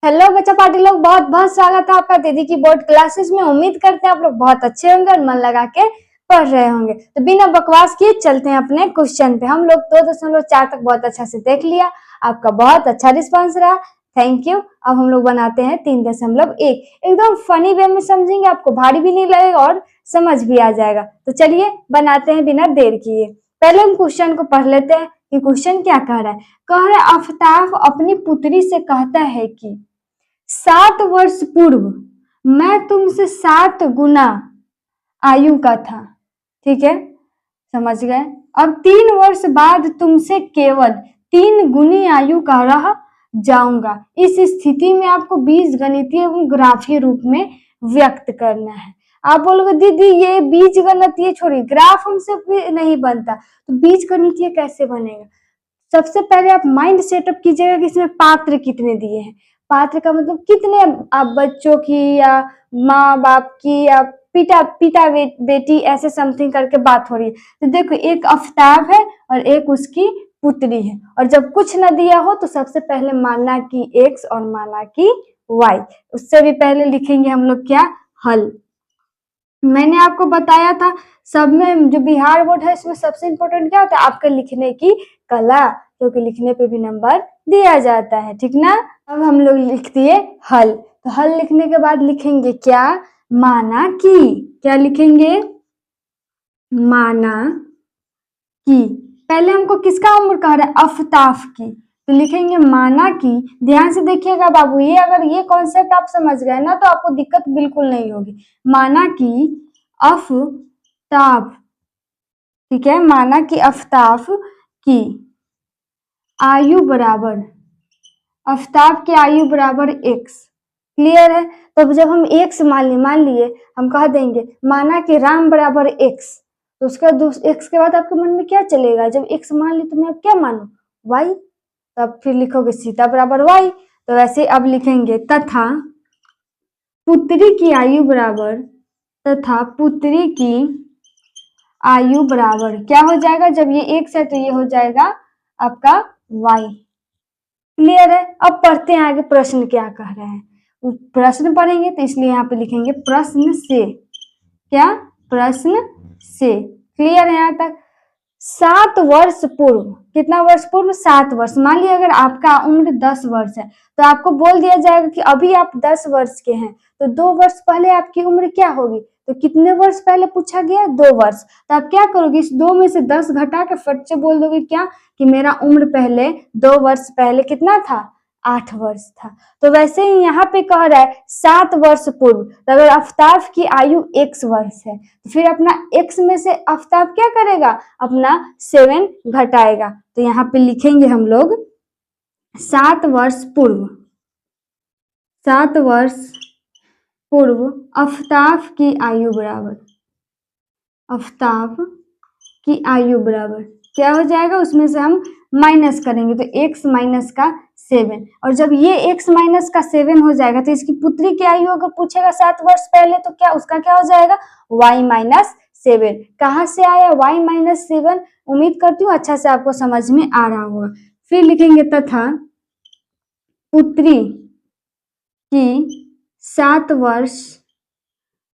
Hello बच्चा party लोग, बहुत बहुत स्वागत है आपका दीदी की बोर्ड क्लासेस में। उम्मीद करते हैं आप लोग बहुत अच्छे होंगे और मन लगा के पढ़ रहे होंगे। तो बिना बकवास किए चलते हैं अपने क्वेश्चन पे। हम लोग 2.4 तक बहुत अच्छा से देख लिया, आपका बहुत अच्छा रिस्पांस रहा, थैंक यू। अब हम लोग बनाते हैं 3.1। एकदम फनी वे में समझेंगे, आपको भारी भी नहीं लगेगा और समझ भी आ जाएगा। तो चलिए बनाते हैं बिना देर किए। पहले हम क्वेश्चन को पढ़ लेते हैं कि क्वेश्चन क्या कह रहा है। कह रहा है आफ्ताब अपनी पुत्री से कहता है कि 7 वर्ष पूर्व मैं तुमसे 7 गुना आयु का था। ठीक है, समझ गए। अब 3 वर्ष बाद तुमसे केवल 3 गुनी आयु का रह जाऊंगा। इस स्थिति में आपको बीजगणितीय एवं ग्राफीय रूप में व्यक्त करना है। आप बोलोगे दीदी ये बीजगणितीय छोड़िए, ग्राफ हमसे नहीं बनता, तो बीजगणितीय कैसे बनेगा। सबसे पहले आप माइंड सेटअप कीजिएगा कि इसमें पात्र कितने दिए हैं। पात्र का मतलब कितने आप बच्चों की या माँ बाप की या पिता बेटी ऐसे समथिंग करके बात हो रही है। तो देखो एक आफ्ताब है और एक उसकी पुत्री है, और जब कुछ न दिया हो तो सबसे पहले माना कि x और माना कि y। उससे भी पहले लिखेंगे हम लोग क्या, हल। मैंने आपको बताया था सब में जो बिहार बोर्ड है इसमें सबसे इम्पोर्टेंट क्या होता है, आपके लिखने की कला, क्योंकि लिखने पे भी नंबर दिया जाता है, ठीक ना। अब हम लोग लिख दिए हल। तो हल लिखने के बाद लिखेंगे क्या, माना कि। क्या लिखेंगे, माना कि। पहले हमको किसका उम्र कह रहा है, आफ्ताब की, तो लिखेंगे माना कि। ध्यान से देखिएगा बाबू, ये अगर ये कॉन्सेप्ट आप समझ गए ना तो आपको दिक्कत बिल्कुल नहीं होगी। माना कि आफ्ताब, ठीक है, माना कि आफ्ताब की आयु बराबर, आफ्ताब की आयु बराबर x। क्लियर है। तो जब हम x मान लिए हम कह देंगे माना कि राम बराबर x, तो उसका x के बाद आपके मन में क्या चलेगा, जब x मान ली तो मैं अब क्या मानू, y। तब फिर लिखोगे सीता बराबर y। तो वैसे अब लिखेंगे तथा पुत्री की आयु बराबर, तथा पुत्री की आयु बराबर क्या हो जाएगा, जब ये x है तो ये हो जाएगा आपका y। क्लियर है। अब पढ़ते हैं आगे प्रश्न क्या कह रहे हैं। प्रश्न पढ़ेंगे तो इसलिए यहाँ पे लिखेंगे प्रश्न से। क्या, प्रश्न से। क्लियर है यहाँ तक। 7 वर्ष पूर्व, कितना वर्ष पूर्व, 7 वर्ष। मान लिया अगर आपका उम्र 10 वर्ष है तो आपको बोल दिया जाएगा कि अभी आप 10 वर्ष के हैं, तो 2 वर्ष पहले आपकी उम्र क्या होगी। तो कितने वर्ष पहले पूछा गया, 2 वर्ष। तो आप क्या करोगे, इस 2 में से 10 घटा के फट से बोल दोगे क्या, कि मेरा उम्र पहले 2 वर्ष पहले कितना था, 8 वर्ष था। तो वैसे ही यहाँ पे कह रहा है 7 वर्ष पूर्व, तो अगर आफ्ताब की आयु x वर्ष है तो फिर अपना x में से आफ्ताब क्या करेगा, अपना 7 घटाएगा। तो यहाँ पे लिखेंगे हम लोग 7 वर्ष पूर्व, 7 वर्ष पूर्व आफ्ताब की आयु बराबर, आफ्ताब की आयु बराबर क्या हो जाएगा, उसमें से हम माइनस करेंगे तो x माइनस का 7। और जब ये x माइनस का 7 हो जाएगा तो इसकी पुत्री की आयु अगर पूछेगा 7 वर्ष पहले तो क्या उसका क्या हो जाएगा, y माइनस 7। कहाँ से आया y माइनस 7, उम्मीद करती हूँ अच्छा से आपको समझ में आ रहा होगा। फिर लिखेंगे तथा पुत्री की 7 वर्ष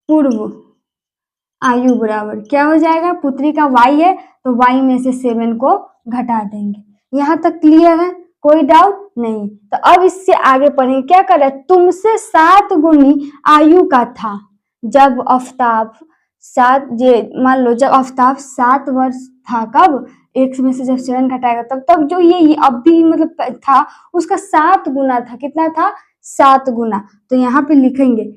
पूर्व आयु बराबर क्या हो जाएगा, पुत्री का y है तो y में से 7 को घटा देंगे। यहाँ तक क्लियर है, कोई डाउट नहीं। तो अब इससे आगे पढ़ेंगे। क्या कर रहा है, तुमसे 7 गुनी आयु का था जब आफ्ताब 7, ये मान लो जब आफ्ताब 7 वर्ष था, कब, x में से जब 7 घटाएगा तब तक जो ये अब भी मतलब था उसका 7 गुना था। कितना था, 7 गुना। तो यहाँ पे लिखेंगे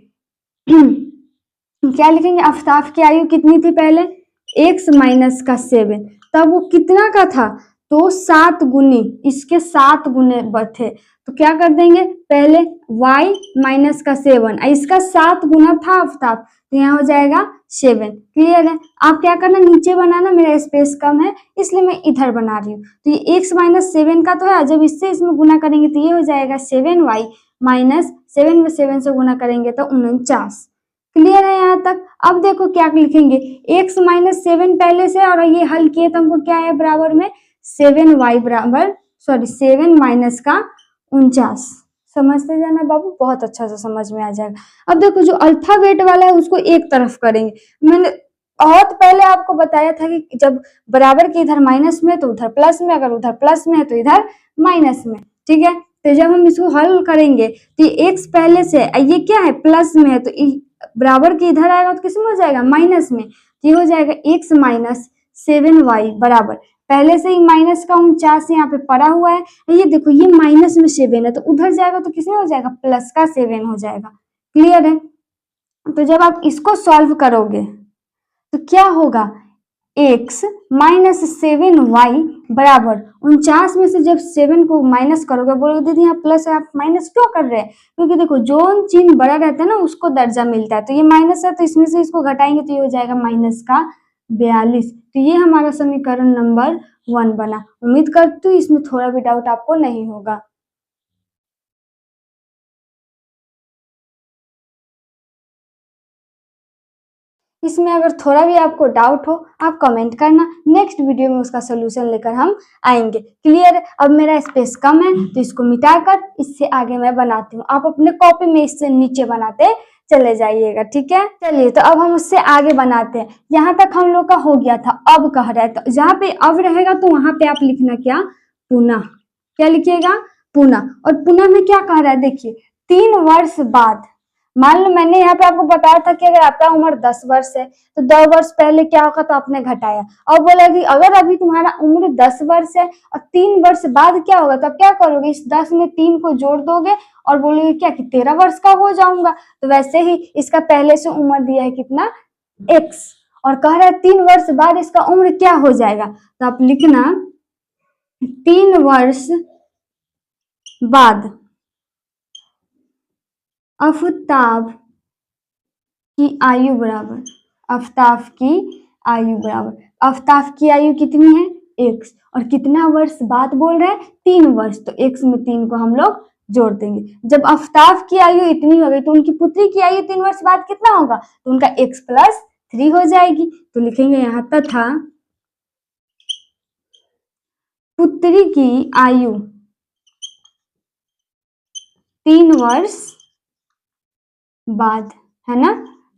क्या लिखेंगे, आफ्ताब की आयु कितनी थी पहले, x माइनस का 7, तब वो कितना का था, तो 7 गुनी, इसके 7 गुने थे। तो क्या कर देंगे, पहले y माइनस का 7, इसका 7 गुना था आफ्ताब, तो यहाँ हो जाएगा 7। क्लियर है। आप क्या करना, नीचे बनाना, मेरा स्पेस कम है इसलिए मैं इधर बना रही हूँ। तो ये x माइनस 7 का तो है, जब इससे इसमें गुना करेंगे तो ये हो जाएगा 7y माइनस 7 में 7 से गुना करेंगे तो 49। क्लियर है यहाँ तक। अब देखो क्या लिखेंगे, x माइनस 7 पहले से, और ये हल किए तो हमको क्या है बराबर में 7y बराबर, सॉरी 7 माइनस का 49, समझते जाना बाबू, बहुत अच्छा से समझ में आ जाएगा। अब देखो जो अल्फाबेट वाला है उसको एक तरफ करेंगे। मैंने बहुत पहले आपको बताया था कि जब बराबर के इधर माइनस में तो उधर प्लस में, अगर उधर प्लस में है तो इधर माइनस में, ठीक है। तो जब हम इसको हल करेंगे तो ये एक्स पहले से, ये क्या है प्लस में है, तो बराबर के इधर आएगा तो किसमें हो जाएगा माइनस में, तो ये हो जाएगा एक्स माइनस 7y बराबर, पहले से ही माइनस का 49 यहाँ पे पड़ा हुआ है, ये देखो ये माइनस में 7 है तो उधर जाएगा तो किसमें हो जाएगा प्लस का 7 हो जाएगा। क्लियर है। तो जब आप इसको सॉल्व करोगे तो क्या होगा, x माइनस 7y बराबर 49 में से जब 7 को माइनस करोगे, बोलोगे दीदी यहाँ प्लस है आप माइनस क्यों कर रहे हैं, क्योंकि देखो जो चिन्ह बड़ा रहता है ना उसको दर्जा मिलता है, तो ये माइनस है तो इसमें से इसको घटाएंगे तो ये हो जाएगा माइनस का 42। तो ये हमारा समीकरण नंबर 1 बना। उम्मीद करती हूँ इसमें थोड़ा भी डाउट आपको नहीं होगा। इसमें अगर थोड़ा भी आपको डाउट हो आप कमेंट करना, नेक्स्ट वीडियो में उसका सोल्यूशन लेकर हम आएंगे। क्लियर है। अब मेरा स्पेस कम है तो इसको मिटाकर इससे आगे मैं बनाती हूँ, आप अपने कॉपी में इससे नीचे बनाते चले जाइएगा, ठीक है। चलिए तो अब हम उससे आगे बनाते हैं। यहाँ तक हम लोग का हो गया था, अब कह रहा है तो जहाँ पे अब रहेगा तो वहां पे आप लिखना क्या, पुनः। क्या लिखिएगा, पुनः। और पुनः में क्या कह रहा है देखिए, 3 वर्ष बाद, मान लो मैंने यहाँ पे आपको बताया था कि अगर आपका उम्र 10 वर्ष है तो 2 वर्ष पहले क्या होगा तो आपने घटाया, और बोला कि अगर अभी तुम्हारा उम्र 10 वर्ष है और 3 वर्ष बाद क्या होगा, तब क्या करोगे, इस 10 में 3 को जोड़ दोगे और बोलोगे क्या कि 13 वर्ष का हो जाऊंगा। तो वैसे ही इसका पहले से उम्र दिया है कितना, x, और कह रहा है 3 वर्ष बाद इसका उम्र क्या हो जाएगा, तो आप लिखना 3 वर्ष बाद आफ्ताब की आयु बराबर, आफ्ताब की आयु बराबर, आफ्ताब की आयु कितनी है x, और कितना वर्ष बाद बोल रहा है 3 वर्ष, तो x में 3 को हम लोग जोड़ देंगे। जब आफ्ताब की आयु इतनी हो गई तो उनकी पुत्री की आयु 3 वर्ष बाद कितना होगा, तो उनका x प्लस 3 हो जाएगी। तो लिखेंगे यहाँ तथा पुत्री की आयु 3 वर्ष बाद, है ना।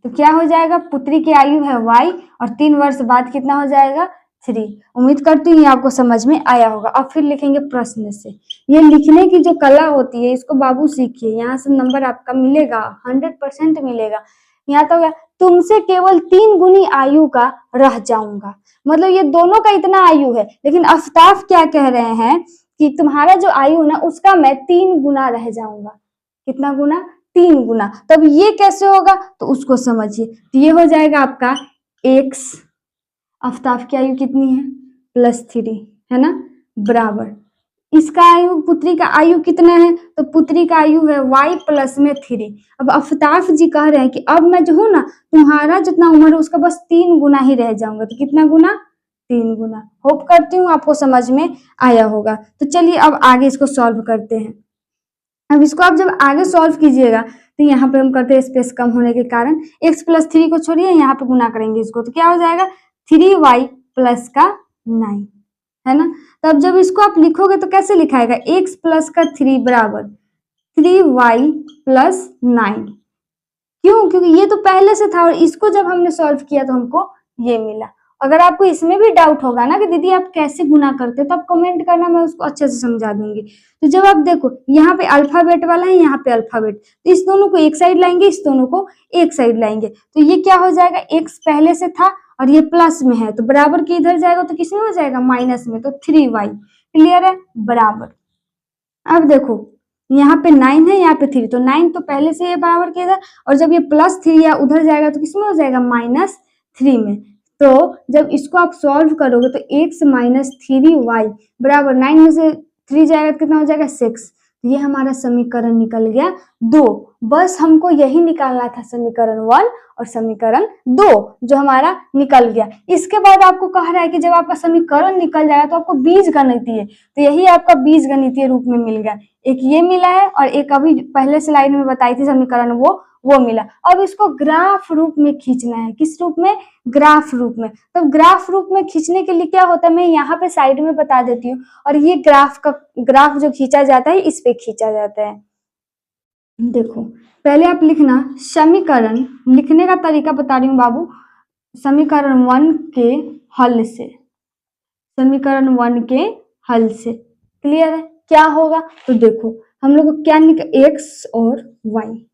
तो क्या हो जाएगा, पुत्री की आयु है y और 3 वर्ष बाद कितना हो जाएगा 3। उम्मीद करती हूँ ये आपको समझ में आया होगा। अब फिर लिखेंगे प्रश्न से। ये लिखने की जो कला होती है इसको बाबू सीखिए, यहाँ से नंबर आपका मिलेगा, 100% मिलेगा। यहाँ तो तुमसे केवल 3 गुनी आयु का रह जाऊंगा, मतलब ये दोनों का इतना आयु है, लेकिन आफ्ताब क्या कह रहे हैं कि तुम्हारा जो आयु ना उसका मैं 3 गुना रह जाऊंगा। कितना गुना, 3 गुना। तब ये कैसे होगा तो उसको समझिए। तो ये हो जाएगा आपका x, आफ्ताब की आयु कितनी है +3, है ना, बराबर इसका आयु, पुत्री का आयु कितना है, तो पुत्री का आयु है y प्लस में 3। अब आफ्ताब जी कह रहे हैं कि अब मैं जो हूँ ना तुम्हारा जितना उम्र है उसका बस 3 गुना ही रह जाऊंगा। तो कितना गुना, 3 गुना। होप करती हूँ आपको समझ में आया होगा। तो चलिए अब आगे इसको सॉल्व करते हैं। अब इसको आप जब आगे सॉल्व कीजिएगा तो यहाँ पे हम करते हैं स्पेस कम होने के कारण x प्लस 3 को छोड़िए, यहाँ पे गुना करेंगे इसको, तो क्या हो जाएगा 3y प्लस का 9, है ना। तब जब इसको आप लिखोगे तो कैसे लिखाएगा, x प्लस का 3 बराबर 3y प्लस 9। क्यों, क्योंकि ये तो पहले से था और इसको जब हमने सॉल्व किया तो हमको ये मिला। अगर आपको इसमें भी डाउट होगा ना कि दीदी आप कैसे गुना करते, तो आप कमेंट करना, मैं उसको अच्छे से समझा दूंगी। तो जब आप देखो यहाँ पे अल्फाबेट वाला है, यहाँ पे अल्फाबेट, तो इस दोनों को एक साइड लाएंगे, इस दोनों को एक साइड लाएंगे, तो ये क्या हो जाएगा, x पहले से था और ये प्लस में है तो बराबर के इधर जाएगा तो किसमें हो जाएगा माइनस में, तो 3y। क्लियर है, बराबर। अब देखो यहाँ पे 9 है, यहाँ पे 3, तो 9 तो पहले से ये बराबर के इधर, और जब ये +3 या उधर जाएगा तो किसमें हो जाएगा -3 में। तो जब इसको आप सॉल्व करोगे तो x माइनस 3y बराबर 9 में से 3 जाएगा तो कितना हो जाएगा 6। ये हमारा समीकरण निकल गया 2। बस हमको यही निकालना था, समीकरण 1 और समीकरण 2 जो हमारा निकल गया। इसके बाद आपको कह रहा है कि जब आपका समीकरण निकल जाएगा तो आपको बीजगणितीय, तो यही आपका बीजगणितीय रूप में मिल गया। एक ये मिला है और एक अभी पहले स्लाइड में बताई थी समीकरण वो मिला। अब इसको ग्राफ रूप में खींचना है। किस रूप में, ग्राफ रूप में। तो ग्राफ रूप में खींचने के लिए क्या होता है, मैं यहाँ पे साइड में बता देती हूँ। और ये ग्राफ जो खींचा जाता है इस पे खींचा जाता है। देखो पहले आप लिखना समीकरण, लिखने का तरीका बता रही हूँ बाबू। समीकरण 1 के हल से, समीकरण 1 के हल से, क्लियर है? क्या होगा तो देखो हम लोग को क्या निकल, एक्स और वाई।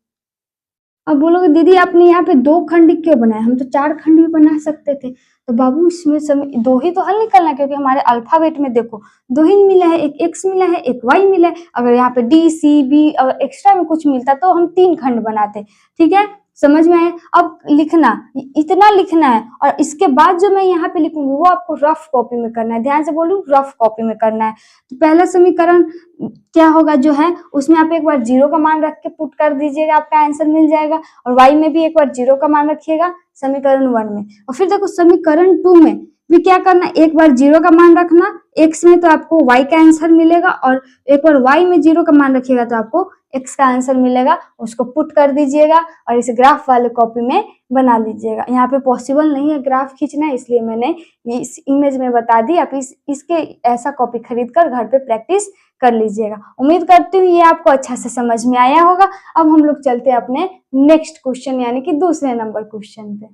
अब बोलोगे दीदी आपने यहाँ पे 2 खंड क्यों बनाए, हम तो 4 खंड भी बना सकते थे। तो बाबू इसमें समय 2 ही तो हल निकलना है, क्योंकि हमारे अल्फाबेट में देखो 2 ही मिला है, एक एक्स मिला है, एक वाई मिला है। अगर यहाँ पे डी सी बी और एक्स्ट्रा में कुछ मिलता तो हम 3 खंड बनाते। ठीक है, समझ में आया? अब लिखना, इतना लिखना है, और इसके बाद जो मैं यहाँ पे लिखूंगी वो आपको रफ कॉपी में करना है। ध्यान से बोलूं, रफ कॉपी में करना है। तो पहला समीकरण क्या होगा जो है, उसमें आप एक बार 0 का मान रख के पुट कर दीजिएगा, आपका आंसर मिल जाएगा। और y में भी एक बार 0 का मान रखिएगा समीकरण 1 में। और फिर देखो समीकरण 2 में भी क्या करना, एक बार 0 का मान रखना x में, तो आपको y का आंसर मिलेगा। और एक बार y में 0 का मान रखिएगा तो आपको x का आंसर मिलेगा। उसको पुट कर दीजिएगा और इस ग्राफ वाले कॉपी में बना लीजिएगा। यहाँ पे पॉसिबल नहीं है ग्राफ खींचना, इसलिए मैंने इस इमेज में बता दी। आप इसके ऐसा कॉपी खरीद कर घर पे प्रैक्टिस कर लीजिएगा। उम्मीद करती हूँ ये आपको अच्छा से समझ में आया होगा। अब हम लोग चलते हैं अपने नेक्स्ट क्वेश्चन यानी कि दूसरे नंबर क्वेश्चन पे।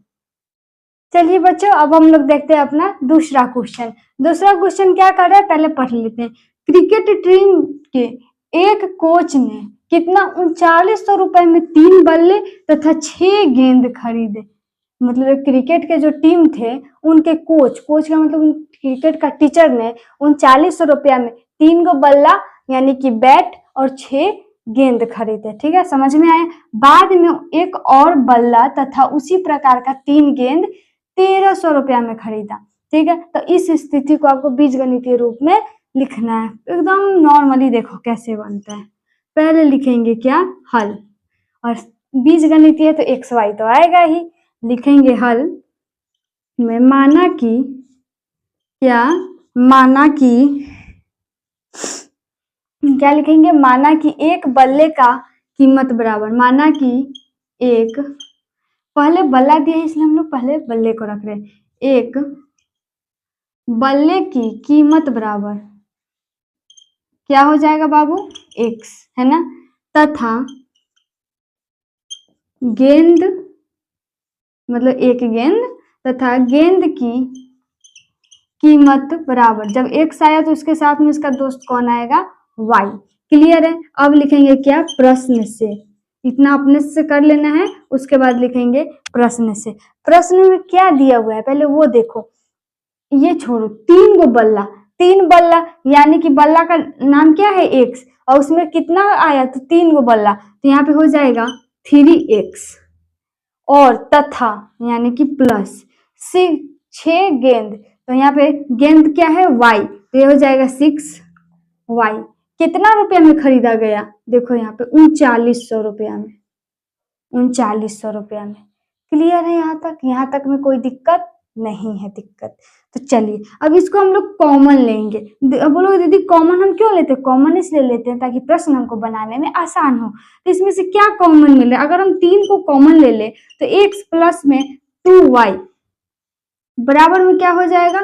चलिए बच्चों, अब हम लोग देखते हैं अपना दूसरा क्वेश्चन। दूसरा क्वेश्चन क्या कर रहा है पहले पढ़ लेते हैं। क्रिकेट टीम के एक कोच ने कितना 3900 रुपए में 3 बल्ले तथा 6 गेंद खरीदे। मतलब क्रिकेट के जो टीम थे उनके कोच का मतलब क्रिकेट का टीचर ने 3900 रुपया में 3 गो बल्ला यानी कि बैट और 6 गेंद खरीदे। ठीक है, समझ में आया? बाद में एक और बल्ला तथा उसी प्रकार का 3 गेंद 1300 रुपया में खरीदा। ठीक है, तो इस स्थिति को आपको बीजगणितीय रूप में लिखना है। एकदम नॉर्मली देखो कैसे बनता है। पहले लिखेंगे क्या, हल, और बीजगणितीय तो एक्स वाई तो आएगा ही। लिखेंगे हल में माना कि क्या, माना कि क्या लिखेंगे, माना कि एक बल्ले का कीमत बराबर, माना कि एक, पहले बल्ला दिया है इसलिए हम लोग पहले बल्ले को रख रहे हैं। एक बल्ले की कीमत बराबर क्या हो जाएगा बाबू, एक्स, है ना, तथा गेंद मतलब एक गेंद तथा गेंद की कीमत बराबर, जब एक्स आया तो उसके साथ में इसका दोस्त कौन आएगा, वाई। क्लियर है? अब लिखेंगे क्या, प्रश्न से। इतना अपने से कर लेना है, उसके बाद लिखेंगे प्रश्न से। प्रश्न में क्या दिया हुआ है पहले वो देखो। ये छोड़ो, 3 गो बल्ला, 3 बल्ला यानी कि बल्ला का नाम क्या है, एक्स, और उसमें कितना आया तो 3 गो बल्ला, तो यहाँ पे हो जाएगा 3x, और तथा यानी कि प्लस 6 गेंद, तो यहाँ पे गेंद क्या है, y, तो ये हो जाएगा 6y। कितना रुपया में खरीदा गया, देखो यहाँ पे 3900 रुपया में, 3900 रुपया में। क्लियर है यहाँ तक? यहाँ तक में कोई दिक्कत नहीं है दिक्कत। तो चलिए अब इसको हम लोग कॉमन लेंगे। बोलो दीदी कॉमन हम क्यों लेते हैं, कॉमन इसलिए लेते हैं ताकि प्रश्न हमको बनाने में आसान हो। तो इसमें से क्या कॉमन मिले, अगर हम 3 को कॉमन ले ले तो x प्लस में 2y बराबर में क्या हो जाएगा,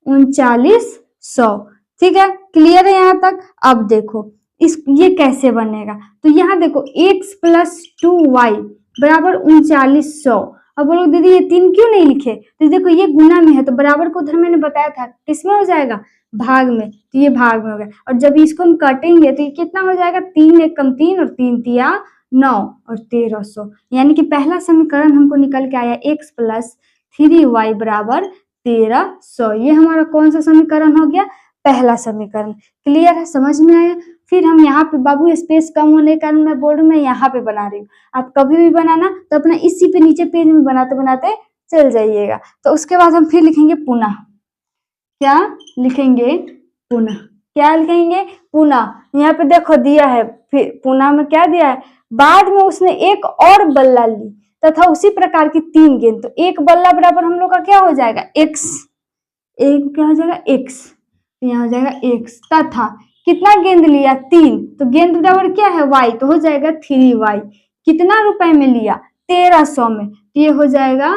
3900। ठीक है, क्लियर है यहाँ तक? अब देखो ये कैसे बनेगा, तो यहाँ देखो x प्लस 2y बराबर 3900। अब बोलो दीदी ये 3 क्यों नहीं लिखे, तो देखो ये गुना में है तो बराबर को उधर मैंने बताया था किसमें हो जाएगा, भाग में, तो ये भाग में हो गया। और जब इसको हम काटेंगे तो ये कितना हो जाएगा, 3 एक कम 3 और 3 तिया 9 और 1300, यानी कि पहला समीकरण हमको निकल के आया x प्लस 3y बराबर 1300। ये हमारा कौन सा समीकरण हो गया, पहला समीकरण। क्लियर है, समझ में आया? फिर हम यहाँ पे बाबू स्पेस कम होने के कारण मैं बोर्ड में यहाँ पे बना रही हूँ, आप कभी भी बनाना तो अपना इसी पे नीचे पेज में बनाते बनाते चल जाइएगा। तो उसके बाद हम फिर लिखेंगे पुनः, क्या लिखेंगे, पुनः, क्या लिखेंगे, पुनः। यहाँ पे देखो दिया है, फिर पुनः में क्या दिया है, बाद में उसने एक और बल्ला ली तथा उसी प्रकार की 3 गेंद, तो एक बल्ला बराबर हम लोग का क्या हो जाएगा, x, एक क्या हो जाएगा x, यहाँ हो जाएगा x, तथा कितना गेंद लिया, 3, तो गेंद बराबर क्या है y, तो हो जाएगा 3y। कितना रुपए में लिया, 1300 में, तो ये हो जाएगा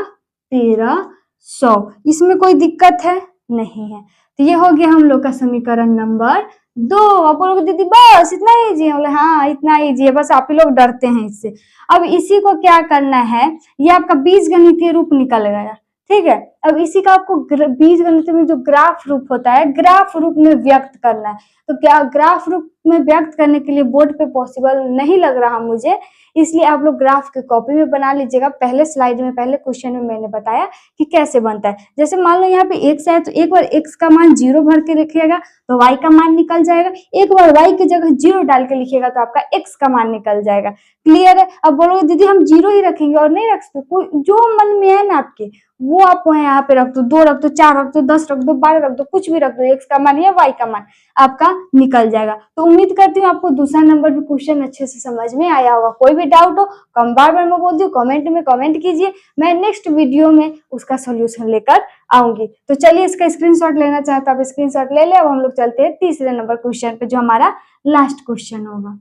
1300। इसमें कोई दिक्कत है नहीं है। तो ये हो गया हम लोग का समीकरण नंबर 2। अब बोलोगे दीदी बस इतना इजी है? बोले हाँ इतना इजी है, बस आप ही लोग डरते हैं इससे। अब इसी को क्या करना है, ये आपका बीजगणितीय रूप निकल गया, ठीक है। अब इसी का आपको बीजगणित में जो ग्राफ रूप होता है, ग्राफ रूप में व्यक्त करना है। तो क्या ग्राफ रूप में व्यक्त करने के लिए बोर्ड पे पॉसिबल नहीं लग रहा मुझे, इसलिए आप लोग ग्राफ की कॉपी में बना लीजिएगा। पहले स्लाइड में, पहले क्वेश्चन में मैंने बताया कि कैसे बनता है। जैसे मान लो यहाँ पे x है, तो एक बार x का मान 0 भर के लिखिएगा तो y का मान निकल जाएगा। एक बार y की जगह 0 डाल के लिखिएगा तो आपका x का मान निकल जाएगा। क्लियर है? अब बोलोगे दीदी हम 0 ही रखेंगे और नहीं रख सकते, कोई जो मन में है ना आपके वो आप यहाँ पे रख दो, 2 रख दो, 4 रख दो, 10 रख दो, 12 रख दो, कुछ भी रख दो, x का मान या y का मान आपका निकल जाएगा। तो उम्मीद करती हूँ आपको दूसरा नंबर भी क्वेश्चन अच्छे से समझ में आया होगा। कोई भी डाउट हो कम बार मैं बोल दूं कमेंट में कमेंट कीजिए, मैं नेक्स्ट वीडियो में उसका सोल्यूशन लेकर आऊंगी। तो चलिए इसका स्क्रीनशॉट लेना चाहे तो आप स्क्रीनशॉट ले ले। अब हम लोग चलते हैं तीसरे नंबर क्वेश्चन पे, जो हमारा लास्ट क्वेश्चन होगा।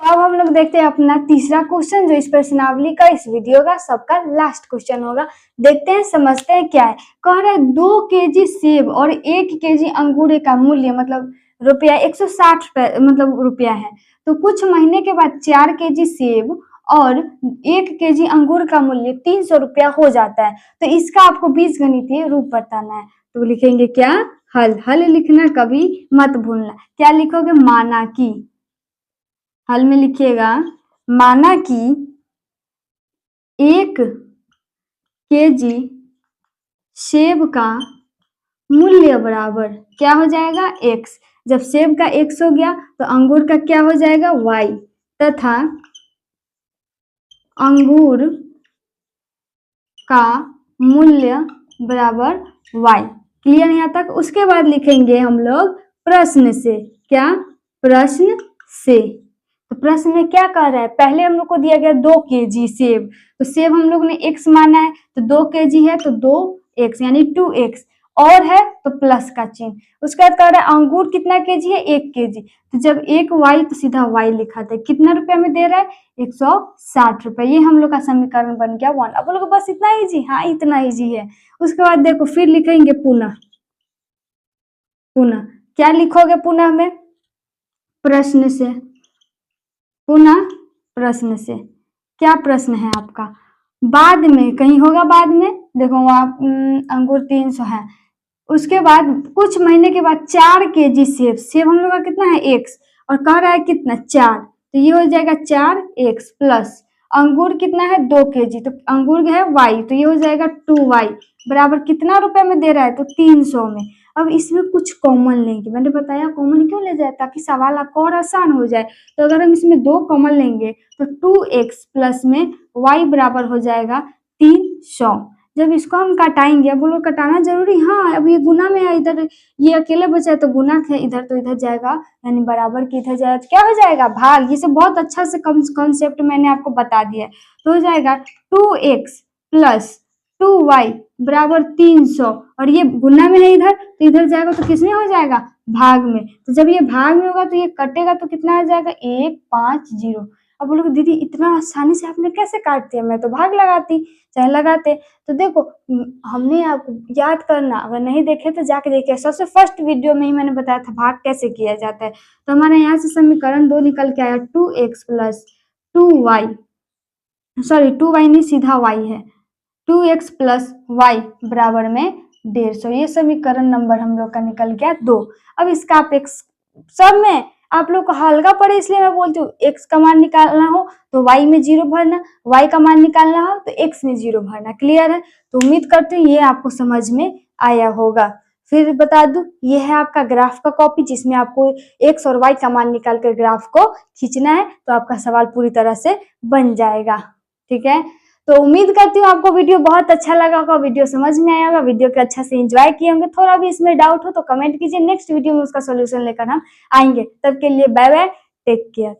अब हम लोग देखते हैं अपना तीसरा क्वेश्चन, जो इस प्रश्नावली का, इस वीडियो का सबका लास्ट क्वेश्चन होगा। देखते हैं, समझते हैं क्या है। कह रहा है 2 केजी सेब और 1 केजी अंगूर का मूल्य मतलब रुपया 160 मतलब रुपया है। तो कुछ महीने के बाद 4 केजी सेब और 1 केजी अंगूर का मूल्य 300 रुपया हो जाता है। तो इसका आपको बीजगणितीय रूप बताना है। तो लिखेंगे क्या? हल। हल लिखना कभी मत भूलना। क्या लिखोगे? माना कि, हल में लिखिएगा माना कि 1 केजी सेब का मूल्य बराबर क्या हो जाएगा? x। जब सेब का x हो गया तो अंगूर का क्या हो जाएगा? y, तथा अंगूर का मूल्य बराबर y। क्लियर यहाँ तक? उसके बाद लिखेंगे हम लोग प्रश्न से। क्या? प्रश्न से। तो प्रश्न में क्या कह रहा है? पहले हम लोग को दिया गया 2 केजी सेब, तो सेब हम लोग ने x माना है, तो 2 केजी है तो 2x यानी 2x, और है तो प्लस का चिन्ह। उसके बाद कह रहा है अंगूर कितना केजी है? 1 केजी। तो जब 1y तो सीधा y लिखा था। कितना रुपया में दे रहा है? 160 रुपए। ये हम लोग का समीकरण बन गया 1। अब लोग बस इतना इजी? हाँ इतना इजी है। उसके बाद देखो फिर लिखेंगे पुनः। पुनः क्या लिखोगे? पुनः में प्रश्न से। पुनः प्रश्न से। क्या प्रश्न है आपका? बाद में कहीं होगा, बाद में देखो वहां अंगूर 300 है। उसके बाद कुछ महीने के बाद 4 केजी सेब। सेब हम लोग का कितना है? x, और कह रहा है कितना? 4। तो ये हो जाएगा 4x प्लस अंगूर कितना है? 2 केजी, तो अंगूर है y, तो ये हो जाएगा 2y बराबर कितना रुपए में दे रहा है? तो 300 में। अब इसमें कुछ कॉमन लेंगे। मैंने बताया कॉमन क्यों ले जाए, ताकि सवाल आपको और आसान हो जाए। तो अगर हम इसमें 2 कॉमन लेंगे तो 2x प्लस में y बराबर हो जाएगा 300। जब इसको हम घटाएंगे, अब बोलो कटाना जरूरी? हाँ, अब ये गुना में है, इधर ये अकेले बचा है तो गुना है, इधर तो इधर जाएगा, यानी बराबर की इधर जाएगा तो क्या हो जाएगा? भाग। ये सब बहुत अच्छा से कॉन्सेप्ट मैंने आपको बता दिया है। तो हो जाएगा 2x प्लस 2y बराबर 300, और ये गुना में है इधर, तो इधर जाएगा तो किसमें हो जाएगा? भाग में। तो जब ये भाग में होगा तो ये कटेगा तो कितना आ जाएगा? 150। अब बोलोगे दीदी इतना आसानी से आपने कैसे काट दिया? मैं तो भाग लगाती चाहे लगाते। तो देखो हमने आपको याद करना, अगर नहीं देखे तो जाके देखिए। सबसे फर्स्ट वीडियो में ही मैंने बताया था भाग कैसे किया जाता है। तो हमारे यहाँ से समीकरण 2 निकल के आया 2x plus 2y, sorry 2y नहीं सीधा y है, 2x प्लस y बराबर में 150। ये समीकरण नंबर हम लोग का निकल गया 2। अब इसका आप एक सब में आप लोग को हल्का पड़े इसलिए मैं बोलती हूँ, x का मान निकालना हो तो y में 0 भरना, y का मान निकालना हो तो x में 0 भरना। क्लियर है? तो उम्मीद करती हूँ ये आपको समझ में आया होगा। फिर बता दूं, ये है आपका ग्राफ का कॉपी, जिसमें आपको x और y का मान निकाल कर ग्राफ को खींचना है, तो आपका सवाल पूरी तरह से बन जाएगा। ठीक है? तो उम्मीद करती हूँ आपको वीडियो बहुत अच्छा लगा होगा, वीडियो समझ में आया होगा, वीडियो को अच्छा से एंजॉय किए होंगे। थोड़ा भी इसमें डाउट हो तो कमेंट कीजिए, नेक्स्ट वीडियो में उसका सोल्यूशन लेकर हम आएंगे। तब के लिए बाय बाय, टेक केयर।